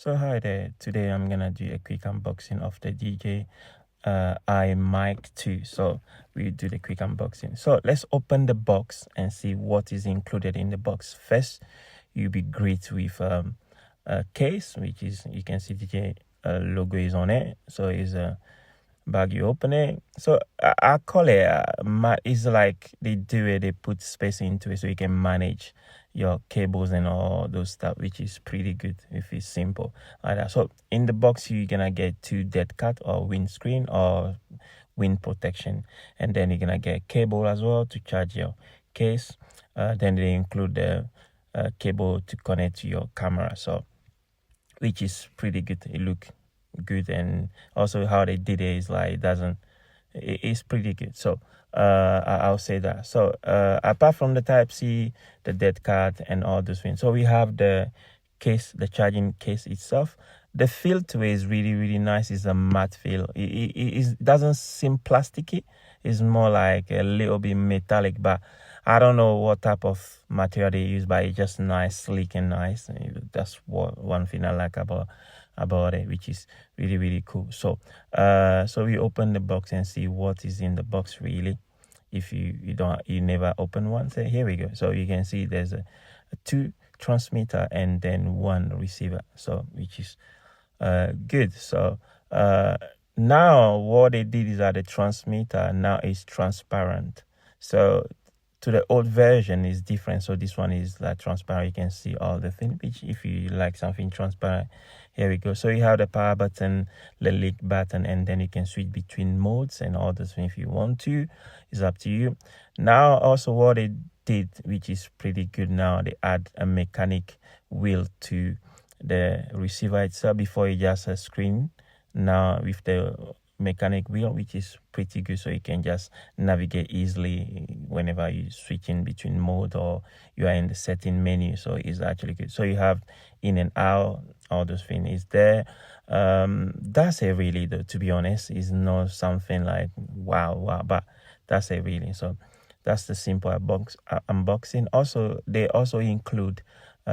So hi there, today I'm gonna do a quick unboxing of the DJI Mic 2. So we do the quick unboxing. So let's open the box and see what is included in the box. First, you'll be greeted with a case, which is, you can see DJI logo is on it. So it's a bag, you open it. So I call it it's like they do it, they put space into it so you can manage your cables and all those stuff, which is pretty good if it's simple like that. So in the box you're gonna get 2 dead cat or windscreen or wind protection, and then you're gonna get cable as well to charge your case. Then they include the cable to connect to your camera, so which is pretty good. It look good, and also how they did it is like it's pretty good. So I'll say that. So apart from the type C, the dead cat and all those things, so we have the case, the charging case itself. The feel to it is really nice. It's a matte feel. It doesn't seem plasticky. It's more like a little bit metallic, but I don't know what type of material they use, but it's just nice, sleek and nice. That's one thing I like about it, which is really cool. So so we open the box and see what is in the box really. If you never open one, so here we go. So you can see there's a 2 transmitter and then 1 receiver, so which is good. So now what they did is that the transmitter now is transparent. So to the old version is different. So this one is like transparent. You can see all the things, which if you like something transparent, here we go. So you have the power button, the leak button, and then you can switch between modes and all those things if you want to. It's up to you. Now also what they did, which is pretty good, now they add a mechanic wheel to the receiver itself. Before you just a screen, now with the mechanic wheel, which is pretty good, so you can just navigate easily whenever you switch in between mode or you are in the setting menu. So it's actually good. So you have in and out, all those things is there. That's it really, though, to be honest. It's not something like wow, but that's it really. So that's the simple unboxing. Also they also include 2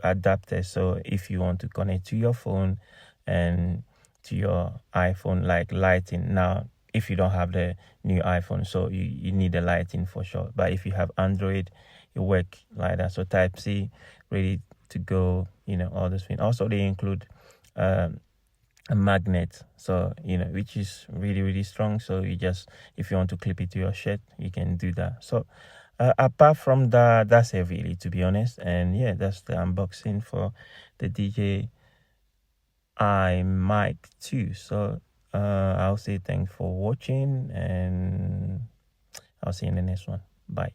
adapters, so if you want to connect to your phone and to your iPhone, like lighting. Now if you don't have the new iPhone, so you need the lighting for sure, but if you have Android, it work like that. So type C, ready to go, all those things. Also they include a magnet, so which is really strong. So you just, if you want to clip it to your shirt, you can do that. So apart from that, that's it really, to be honest. And yeah, that's the unboxing for the DJI Mic 2. So I'll say thanks for watching, and I'll see you in the next one. Bye.